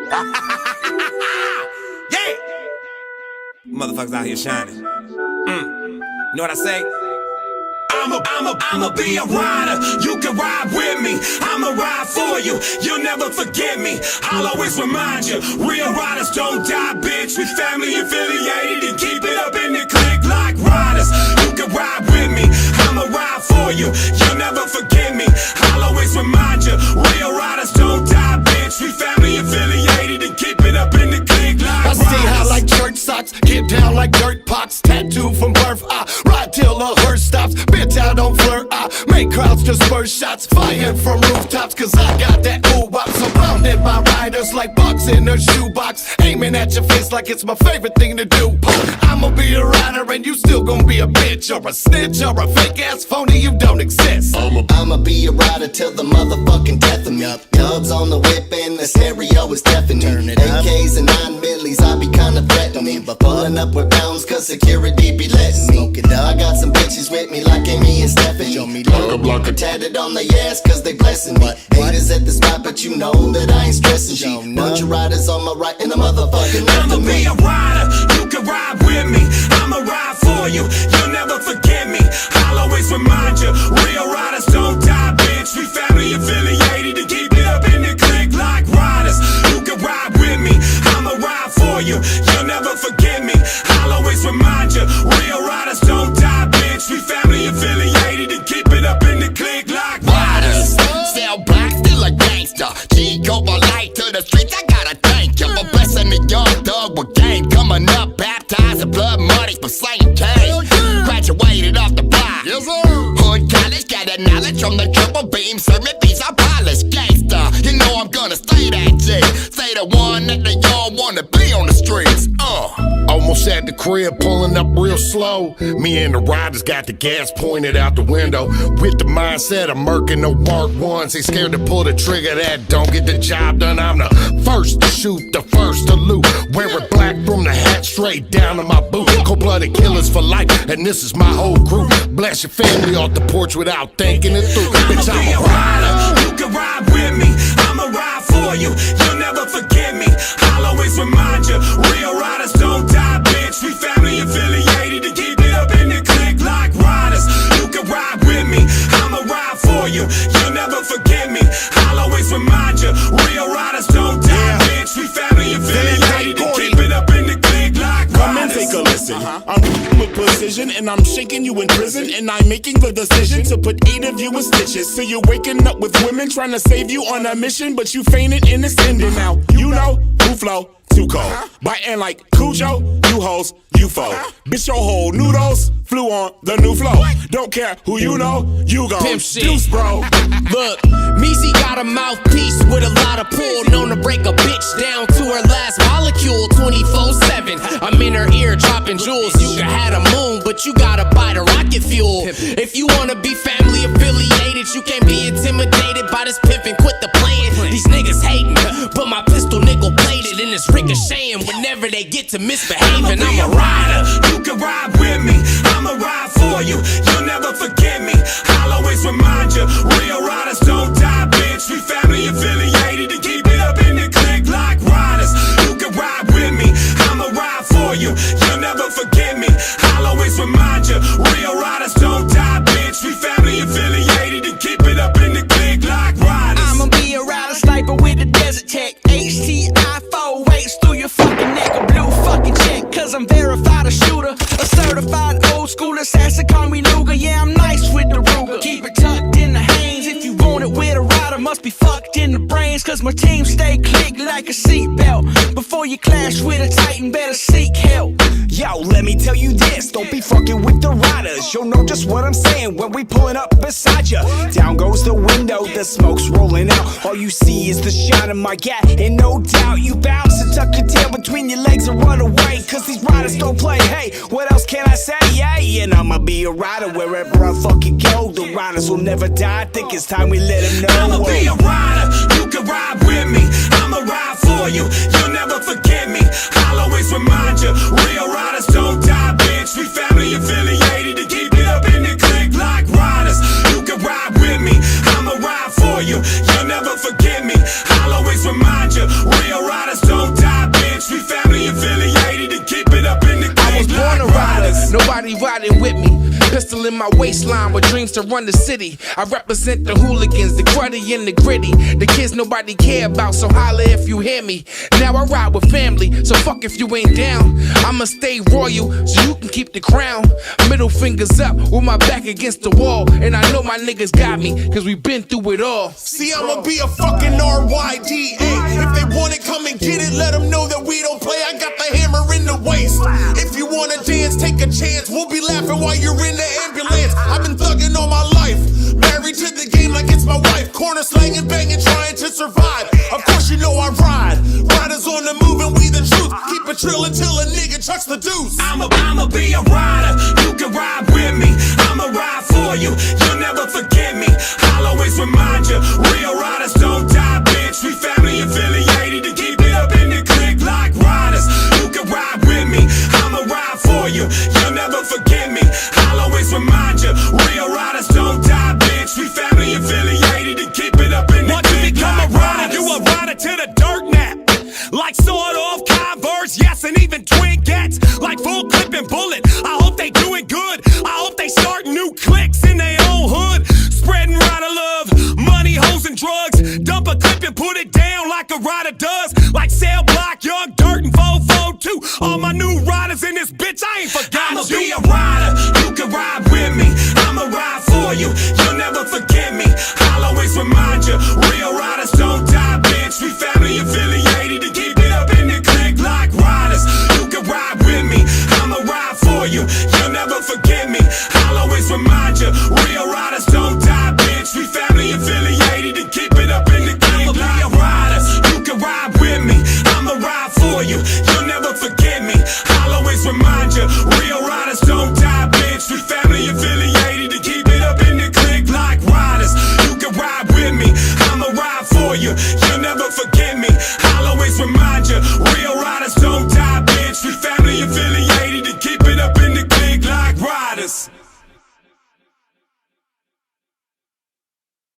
Yeah! Motherfuckers out here shining. You know what I say? I'ma be a rider. You can ride with me. I'ma ride for you. You'll never forget me. I'll always remind you. Real riders don't die, bitch. We family affiliated and keep it up in the clique like riders. You can ride with me. I'ma ride for you. You'll never forget me. I'll always remind you. Real riders don't die, bitch. We family affiliated and keep it up in the clique like riders. I stay high like church socks, get down like dirt pots. Tattoo from birth, I ride till the hearse stops. Bitch, I don't flirt, I make crowds disperse shots. Fired from rooftops, cause I got that ooh-wop. Surrounded by riders like bugs in a shoebox, aiming at your face like it's my favorite thing to do. I'ma be a rider and you still gon' be a bitch, or a snitch, or a fake ass phony, you don't exist. I'ma be a rider till the motherfucking death of me. Dubs on the whip and the stereo is deafening. AKs and 9 millies, I be kinda threatening, but pulling up with pounds cause security be letting me. I got some bitches with me like Amy and Stephanie. Blanca tatted on their ass cause they blessing me. Haters at the spot but you know that I ain't stressing G. Bunch of riders on my right and a motherfucking left of me. I'ma be a rider, you can ride with me. I'ma ride for you, you'll never forget me. I'll always remind you, real riders don't die, bitch. We family affiliated and keep it up in the clique like riders. You can ride with me, I'ma ride for you, you'll never forget me. I'll always remind you, real riders don't die, bitch. We family affiliated and keep it up in the clique like riders. Sell black, still a gangster. G-Go for light to the streets, I gotta thank you for blessing the young thug with game. Coming up, baptized in blood money for slaying cane. Graduated off the block. Yes, sir. Hood college, got that knowledge from the triple beam. Serve me these, I polish gangster. You know I'm gonna stay that G. Stay the one that they all wanna be on the streets. Almost at the crib, pulling up real slow. Me and the riders got the gas pointed out the window. With the mindset of murking no Mark 1s. They scared to pull the trigger that don't get the job done. I'm the first to shoot, the first to loot. Wearing black from the hat straight down to my boot. Cold-blooded killers for life, and this is my whole crew. Bless your family off the porch without thinking it through. Bitch, I'm a rider. You can ride with me. I'ma ride for you. You'll never forget me. I'll always remind you. Real riders don't die, bitch. We family affiliated and keep it up in the clique like riders. You can ride with me. I'ma ride for you. You'll never forget me. I'll always remind you. Real riders don't die, bitch. We family affiliated and keep it up in the clique like riders. Come and take a listen. I'm with precision and I'm shaking you in prison, and I'm making the decision to put 8 of you in stitches. So you're waking up with women trying to save you on a mission, but you fainted in this ending. Now you know who flow too cold. Biting like Cujo, you hoes, you foe. Bitch, your whole noodles flew on the new flow. Don't care who you know, you gon' deuce, bro. Look, Meezy got a mouthpiece with a lot of pull, known to break a bitch down to her last molecule 24/7. I'm in her ear dropping jewels. You can have a moon, but you gotta buy the rocket fuel. If you wanna be family affiliated, you can't be intimidated by this pimpin'. Quit the playing. These niggas hating, but my pistol nickel plated and it's ricocheting whenever they get to misbehaving. I'm a rider. You can ride with me. I'ma ride for you. You'll never forget me. I'll always remind you. Real riders don't die, bitch. We family affiliated and keep it up in the clique like riders. You can ride with me. I'ma ride for you. You'll never forget me. I'll always remind you. Real riders don't die, bitch. We family affiliated and keep it up in the clique like riders. I'ma be a rider sniper with a desert tech. HTI 4 waits through your fucking neck. A blue fucking check, cause I'm verified a shooter. A certified old school assassin, call me Luger. Yeah, I'm nice with the Ruger. Keep it tucked in the Hanes. If you want it with a rider, must be fucked in the brains. Cause my team stay clicked like a seatbelt. Before you clash with a titan, better seek help. Yo, let me tell you this, don't be fucking with the riders. You'll know just what I'm saying when we pulling up beside ya. Down goes the window, the smoke's rolling out. All you see is the shine of my gat, and no doubt you bounce and tuck your tail between your legs and run away. Cause these riders don't play, hey, what else can I say? Yeah, and I'ma be a rider wherever I fucking go. The riders will never die, I think it's time we let them know. I'ma be a rider, you can ride with me. I'ma ride for you, you'll never forget me. I'll always remind you, real riders don't die, bitch. We family affiliated and keep it up in the clique like riders. You can ride with me, I'ma ride for you, you'll never forget me. I'll always remind you, real riders don't die, bitch. We family affiliated and keep it up in the game. I was born a rider, nobody riding with me. Pistol in my waistline with dreams to run the city. I represent the hooligans, the cruddy and the gritty. The kids nobody care about, so holla if you hear me. Now I ride with family, so fuck if you ain't down. I'ma stay royal, so you can keep the crown. Middle fingers up, with my back against the wall. And I know my niggas got me, cause we been through it all. See, I'ma be a fucking RYDA. If they want it, come and get it. Let them know that we don't play. I got the hammer in the waist. If you wanna dance, take a chance. We'll be laughing while you're in the ambulance. I've been thugging all my life, married to the game like it's my wife. Corner slanging, banging, trying to survive. Of course you know I ride. Riders on the move and we the truth. Keep it trill until a nigga chucks the deuce. I'ma be a rider, you can ride with me. I'ma ride for you, you'll never forget me. I'll always remind you, real riders don't die, bitch. We family affiliated to keep it up in the clique like riders. You can ride with me, I'ma ride for you, you'll never forget me. I'll always remind you, real riders don't die, bitch. We family affiliated to keep it up in the clique like riders. You a rider to the dirt nap, like sawed off Converse, yes, and even twin gats, like full clip and bullet. I hope they doing good. I hope they start new cliques in their own hood, spreading rider love, money, hoes, and drugs. Dump a clip and put it down like a rider does, like Cell Block, Young Dirt, and Volvo too. All my new riders in this bitch, I ain't forgot I'ma you. be a rider, you can ride with me. I'ma ride for you, you'll never forget me. I'll always remind you, real riders don't die, bitch. We family affiliated to keep it up in the clique like riders. You can ride with me, I'ma ride for you, you'll never forget me. I'll always remind you, real riders don't die, bitch. We family affiliated to keep it up in the clique like riders. You can ride with me, I'ma ride for you, you'll never forget me. I'll always remind you, real riders don't die, bitch. We family affiliated to keep it up in the clique like riders. You can ride with me, I'ma ride for you.